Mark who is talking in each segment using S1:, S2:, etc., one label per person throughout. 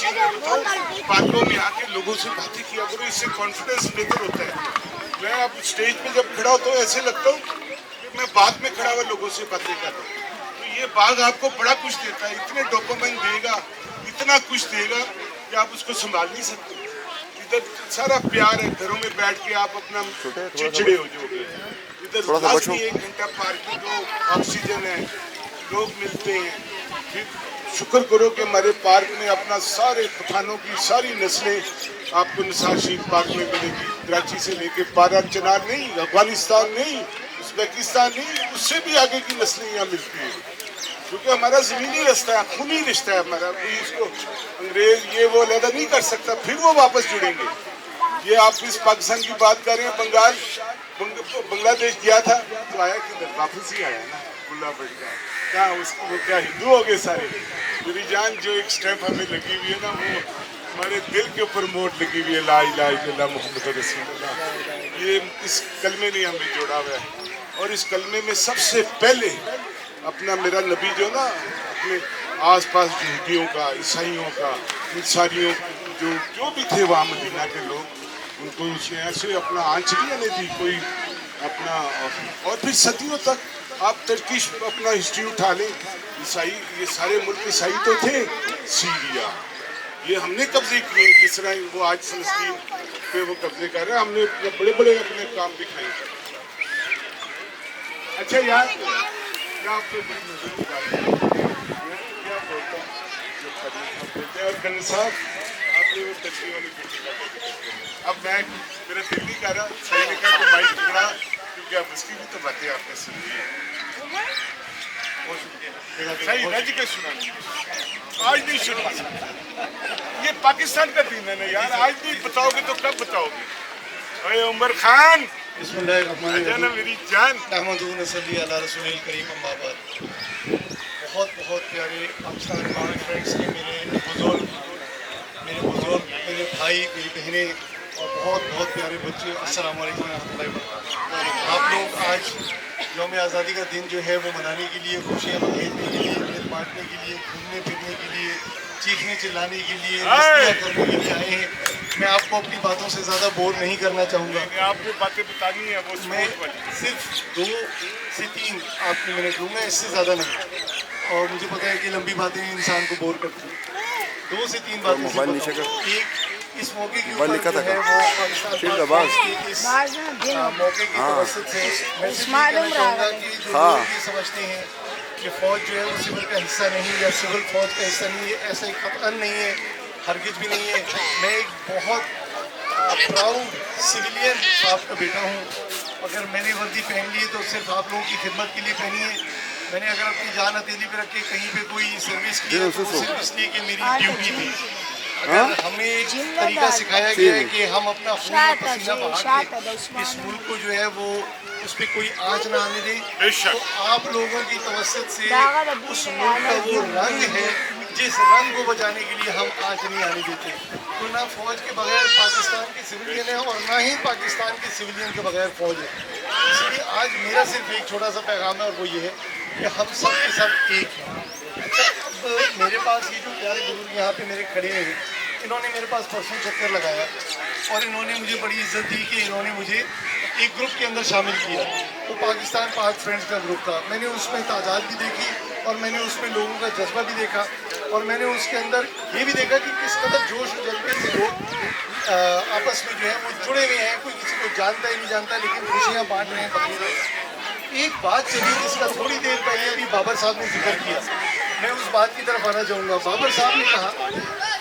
S1: चीज मैं बताऊं, पार्कों में आके लोगों से बातें किया करो, इससे कॉन्फिडेंस बेहतर होता है। मैं अब स्टेज पे जब खड़ा होता हूँ ऐसे लगता हूँ कि मैं बाग में खड़ा हुआ लोगों से बातें कर रहा हूँ। तो ये बाग आपको बड़ा कुछ देता है, इतने डोपामाइन देगा, इतना कुछ देगा कि आप उसको संभाल नहीं सकते। इधर सारा प्यार है, घरों में बैठ के आप अपना चिड़चिड़े हो जाओगे। इधर लास्ट 1 घंटा पार्क में जो ऑक्सीजन है, लोग मिलते हैं। फिर शुक्र करो कि हमारे पार्क में अपना सारे पठानों की सारी नस्लें आपको निसार शहीद पार्क में मिलेगी। कराची से लेके पारा चनार नहीं, अफगानिस्तान नहीं, उज़्बेकिस्तान नहीं, उससे भी आगे की नस्लें यहाँ मिलती हैं। क्योंकि हमारा ज़मीनी रिश्ता है, खूनी रिश्ता है हमारा। कोई इसको अंग्रेज ये वो अलग नहीं कर सकता, फिर वो वापस जुड़ेंगे। ये आप इस पाकिस्तान की बात कर रहे हैं, बांग्लादेश गया था तो आया किधर, वापस ही आया ना, बुला पड़ गया। क्या उसको वो क्या हिंदू हो गए सारे? मेरी जान जो एक स्टैम्प हमें लगी हुई है ना, वो हमारे दिल के ऊपर मोट लगी हुई है, ला इलाहा इल्लल्लाह मुहम्मद रसूलुल्लाह। ये इस कलमे ने हमें जोड़ा हुआ है। और इस कलमे में सबसे पहले अपना मेरा नबी जो ना अपने आस पास यहूदियों का, ईसाइयों का, इंसानियों जो भी थे वहाँ मदीना के लोग, उनको उसने ऐसे अपना आंच नहीं आने दी कोई अपना। और फिर सदियों तक आप टर्किश अपना हिस्ट्री उठा लें, ईसाई, ये सारे मुल्क ईसाई तो थे। सीरिया ये हमने कब्जे किए, जिस तरह वो आज फलस्तीन पे वो कब्जे कर रहे हैं, हमने बड़े बड़े अपने काम दिखाए। अच्छा यार आपको क्या बोलता हूँ, और गन साहब आपने वो तस्वीर वाली बेटी। अब मैं मेरा दिल नहीं कर रहा, सही ने कहा कि माइक टुकड़ा, क्योंकि अब उसकी भी तो बातें आपने सुनी है। सही रज के सुना, आज नहीं सुना। ये पाकिस्तान का दिन है ना यार, आज नहीं बताओगे तो कब बताओगे? अरे उमर खान ना मेरी जान,
S2: बहुत बहुत प्यारे पाकिस्तान के फ्रेंड्स ने, मेरे बुजुर्ग, मेरे भाई, मेरी बहनें और बहुत बहुत प्यारे बच्चे, अस्सलाम वालेकुम रहमतुल्लाहि व बरकातहू। आप लोग आज यौम आज़ादी का दिन जो है वो मनाने के लिए, खुशियाँ मनाने के लिए, ईद बांटने के लिए, घूमने फिरने के लिए, चीखने चिल्लाने के लिए, मस्तियाँ करने के लिए आए हैं। मैं आपको अपनी बातों से ज़्यादा बोर नहीं करना चाहूँगा।
S1: आपको बातें बतानी है, वो
S2: मैं सिर्फ 2 से 3 आपकी मिनट लूँगा, इससे ज़्यादा नहीं। और मुझे पता है कि लंबी बातें इंसान को बोर करती हैं। 2 से 3 बातें एक इस मौके के ऊपर जो है वो पाकिस्तान के इस मौके की तवज्जुह से मैं कहना चाहूँगा कि जो लोग ये समझते हैं कि फ़ौज जो है वो सिविल का हिस्सा नहीं या सिविल फ़ौज का हिस्सा नहीं है, ऐसा एक कतई नहीं है, हरगिज़ भी नहीं है। मैं एक बहुत प्राउड सिविलियन आपका बेटा हूँ। अगर मैंने वर्दी पहन ली है तो सिर्फ आप लोगों की खिदमत के लिए पहनी है। मैंने अगर अपनी जान हथेली पे रख के कहीं पे कोई सर्विस की है तो सिर्फ इसलिए कि मेरी ड्यूटी थी। अगर हमें एक तरीका सिखाया गया है कि हम अपना खून और पसीना बहा के इस मुल्क को जो है वो उस पर कोई आँच ना आने दें, तो आप लोगों की तवज्जुह से उस मुल्क का वो रंग है जिस रंग को बचाने के लिए हम आँच नहीं आने देते। तो ना फ़ौज के बगैर पाकिस्तान के सिविलियन है और ना ही पाकिस्तान के सिविलियन के बगैर फ़ौज है। इसलिए आज मेरा सिर्फ एक छोटा सा पैगाम है और वो ये है कि हम सब के सब एक हैं। अब मेरे पास ये जो प्यारे बुजुर्ग यहाँ पे मेरे खड़े हैं, इन्होंने मेरे पास परसों चक्कर लगाया और इन्होंने मुझे बड़ी इज्जत दी कि इन्होंने मुझे एक ग्रुप के अंदर शामिल किया। वो पाकिस्तान पाक फ्रेंड्स का ग्रुप था। मैंने उसमें तादाद भी देखी और मैंने उसमें लोगों का जज्बा भी देखा और मैंने उसके अंदर ये भी देखा कि किस कदर जोश और जज्बे से लोग आपस में जो है वो जुड़े हुए हैं। कोई किसी को जानता ही नहीं जानता, लेकिन खुशियाँ बांट रहे हैं बकरीद। एक बात चली जिसका थोड़ी देर पहले अभी बाबर साहब ने जिक्र किया, मैं उस बात की तरफ आना चाहूँगा। बाबर साहब ने कहा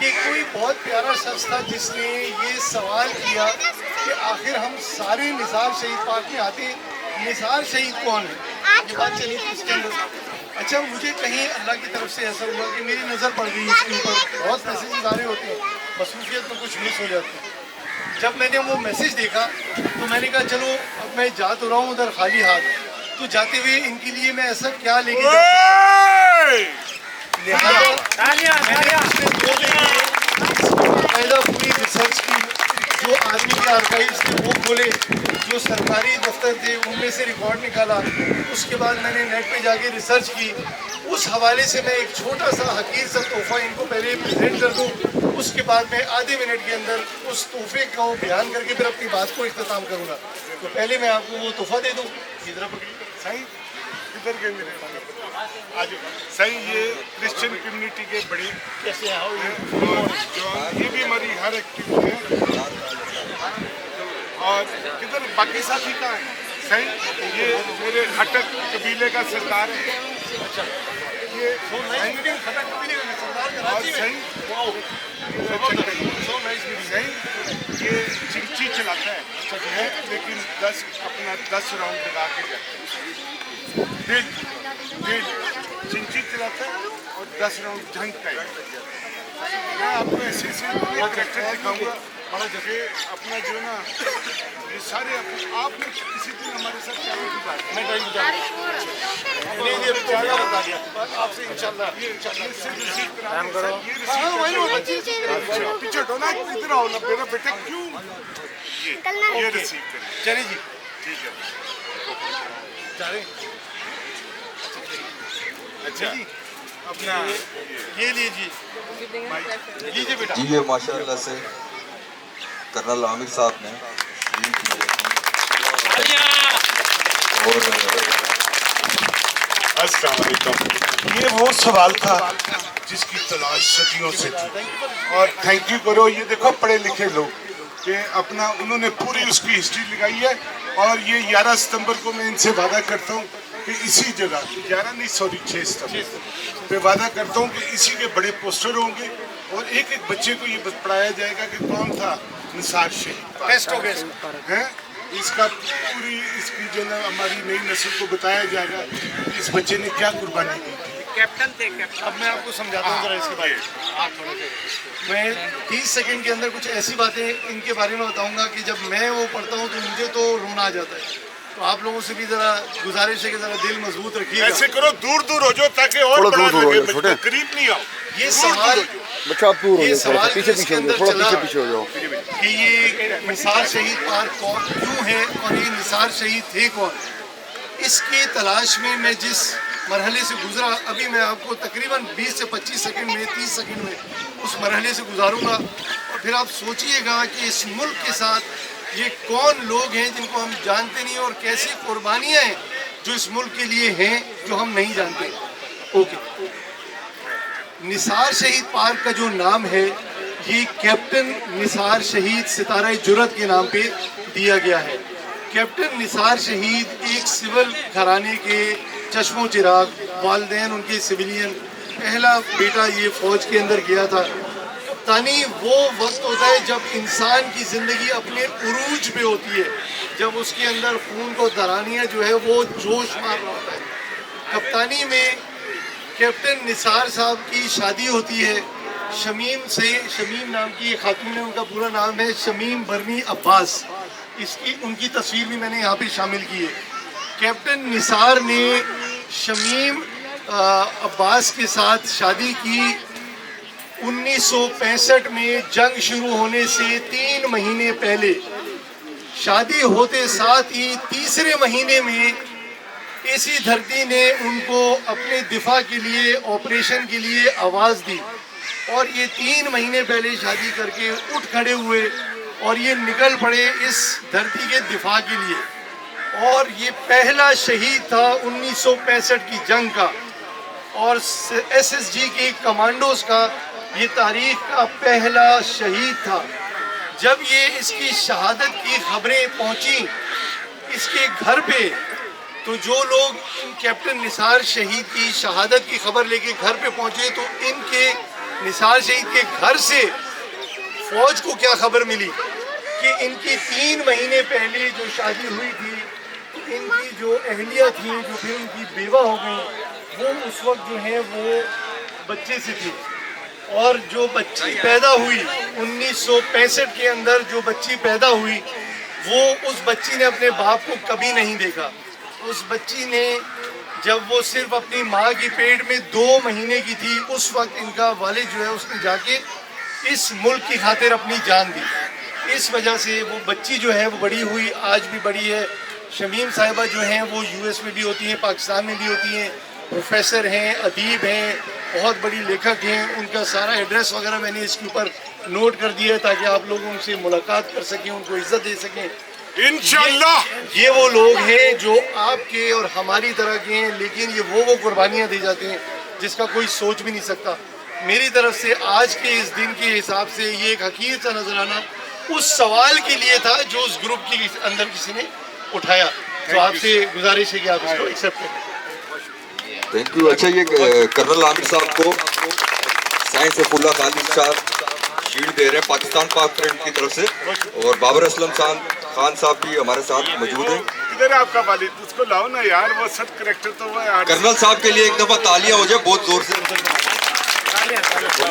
S2: कि कोई बहुत प्यारा शख्स था जिसने ये सवाल किया कि आखिर हम सारे निसार शहीद पार्क में आते हैं, निसार शहीद कौन है? ये बात चली थी इसके अंदर। अच्छा, मुझे कहीं अल्लाह की तरफ से ऐसा हुआ कि मेरी नज़र पड़ गई इसके ऊपर। बहुत मैसेजेस आ रहे होते हैं, मसरूफियत में कुछ मिस हो जाती है। जब मैंने वो मैसेज देखा तो मैंने कहा चलो अब मैं जा तो रहा हूँ उधर खाली हाथ, तो जाते हुए इनके लिए मैं ऐसा क्या लेके लिहाजा पूरी रिसर्च की, जो आर्मी के आर्काइव्स थे वो खोले, जो सरकारी दफ्तर थे उनमें से रिकॉर्ड निकाला। उसके बाद मैंने नेट पे जाके रिसर्च की। उस हवाले से मैं एक छोटा सा हकीर सा तोहफ़ा इनको पहले प्रेजेंट कर दूँ, उसके बाद मैं आधे मिनट के अंदर उस तोहफे को बयान करके फिर अपनी बात को इख्तिताम करूँगा। तो पहले मैं आपको वो तोहफ़ा दे दूँ। इधर
S1: सही किधर गए मेरे आज सही। ये क्रिश्चियन कम्युनिटी के बड़े
S2: कैसे हैं
S1: और जो ये भी हमारी हर एक्टिविटी है। और किधर बाकी साथी का है सही। ये मेरे खटक कबीले का सरदार है।
S2: अच्छा,
S1: ये
S2: खटक कबीले का सरदार
S1: और
S2: कराची में।
S1: सही
S2: वाओ, सो नाइस मीटिंग।
S1: सही ये चिंची चलाता है लेकिन 10 राउंड लगा के जाता है। दिल चिंची चलाता है और 10 राउंड झंकता है। मैं आपको ऐसे करैक्टर दिखाऊंगा बड़ा जगह अपना जो है ना ये सारे आपने किसी दिन हमारे साथ क्या की बात
S2: मैं टाइम बता नहीं ये क्या बता दिया आपसे इंशाल्लाह।
S1: काम करो पीछे हटो ना इधर आओ ना मेरा बेटा क्यों ये रिसीव करें।
S2: चलिए जी
S1: ठीक है
S2: जा रहे
S1: अच्छा
S2: जी
S1: अपना
S2: ये लीजिए बेटा।
S3: जी ये माशाल्लाह से कर्नल आमिर साहब ने और
S1: अस्सलाम वालेकुम। ये वो सवाल था जिसकी तलाश सदियों से थी और थैंक यू करो। ये देखो पढ़े लिखे लोग कि अपना उन्होंने पूरी उसकी हिस्ट्री लगाई है। और ये 11 सितंबर को मैं इनसे वादा करता हूँ कि इसी जगह 11 नहीं सॉरी 6 सितंबर पे वादा करता हूँ कि इसी के बड़े पोस्टर होंगे और एक एक बच्चे को ये पढ़ाया जाएगा कि कौन था निसार शहीद।
S2: बेस्ट हो गए
S1: है इसका पूरी इसकी जो है हमारी नई नस्ल को बताया जाएगा इस बच्चे ने क्या कुर्बानी की थी।
S2: कैप्टन थे कैप्टन। अब मैं आपको समझाता हूँ जरा इसके बारे में। मैं 30 सेकंड के अंदर कुछ ऐसी बातें इनके बारे में बताऊंगा कि जब मैं वो पढ़ता हूँ तो मुझे तो रोना आ जाता है। तो आप लोगों से भी जरा गुजारिश है कि जरा दिल मजबूत रखिएगा।
S1: ऐसे करो दूर दूर हो जाओ ताकि और बड़ा लगे बच्चे करीब नहीं आओ।
S2: ये सवाल
S4: बच्चा आप दूर हो
S2: ये
S4: जाओ,
S2: सवाल
S4: पीछे
S2: इसके
S4: पीछे हो
S2: अंदर
S4: जाओ, थोड़ा
S2: चला
S4: पीछे हो जाओ।
S2: कि ये निसार शहीद पार्क कौन क्यों है और ये निसार शहीद थे कौन, इसकी तलाश में मैं जिस मरहले से गुजरा अभी मैं आपको तकरीबन 20 से 25 सेकंड में 30 सेकंड में उस मरहले से गुजारूंगा। और फिर आप सोचिएगा कि इस मुल्क के साथ ये कौन लोग हैं जिनको हम जानते नहीं और कैसी कुर्बानियाँ हैं जो इस मुल्क के लिए हैं जो हम नहीं जानते। ओके, निसार शहीद पार्क का जो नाम है ये कैप्टन निसार शहीद सितारा जुरत के नाम पे दिया गया है। कैप्टन निसार शहीद एक सिविल घराने के चश्मो चिराग, वालिदैन उनके सिविलियन, पहला बेटा ये फौज के अंदर गया था। कप्तानी वो वक्त होता है जब इंसान की ज़िंदगी अपने उरूज पे होती है, जब उसके अंदर खून को दरानिया जो है वो जोश मार रहा होता है। कप्तानी में कैप्टन निसार साहब की शादी होती है शमीम से। शमीम नाम की एक खातून है, उनका पूरा नाम है शमीम बरनी अब्बास। इसकी उनकी तस्वीर भी मैंने यहाँ पे शामिल की है। कैप्टन निसार ने शमीम अब्बास के साथ शादी की 1965 में, जंग शुरू होने से 3 महीने पहले। शादी होते साथ ही तीसरे महीने में इसी धरती ने उनको अपने दिफा के लिए, ऑपरेशन के लिए आवाज़ दी और ये 3 महीने पहले शादी करके उठ खड़े हुए और ये निकल पड़े इस धरती के दिफा के लिए। और ये पहला शहीद था 1965 की जंग का और SSG के कमांडोज का ये तारीख का पहला शहीद था। जब ये इसकी शहादत की खबरें पहुंची इसके घर पे, तो जो लोग कैप्टन निसार शहीद की शहादत की खबर लेके घर पे पहुंचे तो इनके निसार शहीद के घर से फौज को क्या खबर मिली कि इनकी 3 महीने पहले जो शादी हुई थी, इनकी जो अहलिया थी जो फिर उनकी बेवा हो गई, वो उस वक्त जो है वो बच्चे से थी। और जो बच्ची पैदा हुई 1965 के अंदर, जो बच्ची पैदा हुई वो उस बच्ची ने अपने बाप को कभी नहीं देखा। उस बच्ची ने जब वो सिर्फ अपनी माँ की पेट में 2 महीने की थी, उस वक्त इनका वालिद जो है उसने जाके इस मुल्क की खातिर अपनी जान दी। اس وجہ سے وہ بچی جو ہے وہ بڑی ہوئی، آج بھی بڑی ہے. شمیم صاحبہ جو ہیں وہ US میں بھی ہوتی ہیں، پاکستان میں بھی ہوتی ہیں، پروفیسر ہیں، ادیب ہیں، بہت بڑی لیکھک ہیں. ان کا سارا ایڈریس وغیرہ میں نے اس کے اوپر نوٹ کر دیا ہے تاکہ آپ لوگ ان سے ملاقات کر سکیں، ان کو عزت دے سکیں.
S1: انشاءاللہ
S2: یہ وہ لوگ ہیں جو آپ کے اور ہماری طرح کے ہیں، لیکن یہ وہ قربانیاں دے جاتے ہیں جس کا کوئی سوچ بھی نہیں سکتا. میری طرف سے آج کے اس دن کے حساب سے یہ ایک حقیقت سا نظر آنا اس سوال کے لیے تھا جو اس گروپ کے اندر کسی نے اٹھایا. تو آپ سے گزارش ہے کہ آپ اس کو ایکسیپٹ کریں.
S3: Thank you. اچھا یہ کرنل عامر صاحب کو سائنس سیف اللہ خالد صاحب شیلڈ دے رہے ہیں پاکستان پاک فرنٹ کی طرف سے، اور بابر اسلم خان صاحب بھی ہمارے ساتھ موجود ہیں.
S1: ادھر آپ کا والد، اس کو لاؤ نا یار، وہ سب کریکٹر تو وہ یار.
S3: کرنل صاحب کے لیے ایک دفعہ تالیاں ہو جائے بہت زور سے.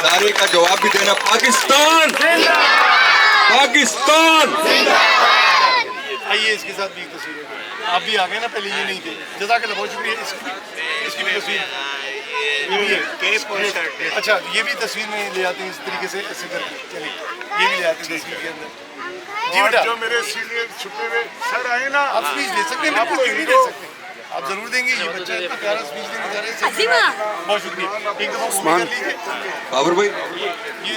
S3: نعرے کا جواب بھی دینا، پاکستان پاکستان.
S2: آئیے اس کے ساتھ بھی ایک تصویر ہے. آپ بھی آ گئے نا، پہلے یہ نہیں تھے. جزاک اللہ، بہت شکریہ. اس کی بھی تصویر یہ بھی ہے. اچھا یہ بھی تصویر میں لے آتے ہیں اس طریقے سے، ایسے کر کے. چلیے یہ بھی لے آتے ہیں تصویر کے اندر. جی
S1: اور
S2: بیٹا
S1: جو میرے سینئر چھپے ہوئے سر آئے نا،
S2: آپ اسپیچ دے سکتے ہیں، بالکل کیوں نہیں دے سکتے. آپ ضرور دیں گے. یہ بچہ اتنا پیارا اسپیچ دینے جا رہے ہیں. بہت شکریہ. ایک دفعہ وہ بھی کر لیجیے.
S3: بابر بھائی
S2: یہ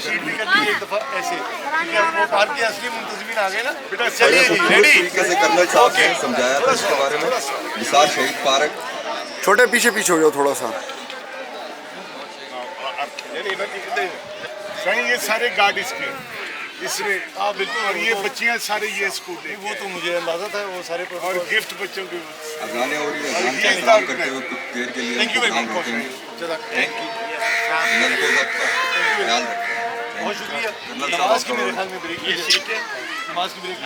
S2: شیٹ بھی کر لیجیے ایک دفعہ ایسے، کیونکہ اب وہ پارک کے اصلی منتظمین آ گئے نا. چلیے جی
S3: خوبصورت
S2: ریڈی.
S3: طریقے سے کرنل صاحب نے سمجھایا تھا اس کے بارے میں. نثار شہید پارک
S4: چھوٹے پیچھے پیچھے ہو جاؤ تھوڑا سا.
S1: یہ سارے گارڈ اس کے، اس میں
S2: ہاں بالکل.
S1: اور یہ بچیاں سارے یہ اسکول لے
S2: وہ تو مجھے اندازہ تھا، وہ سارے
S1: اور گفٹ بچوں کے.
S3: اذانے ہو رہی ہے. اذان کا احترام کرتے ہوئے کچھ دیر کے لیے
S2: تھینک یو ویری
S3: انتظام
S2: مچ.
S3: رکھیں گے.
S2: Thank you.
S3: نلکے تک کا خیال رکھیں.
S2: بہت شکریہ.
S3: کرنل صاحب
S2: نماز کی
S3: آپ کا
S2: میرے خیال میں بریک ہے. نماز کی بریک.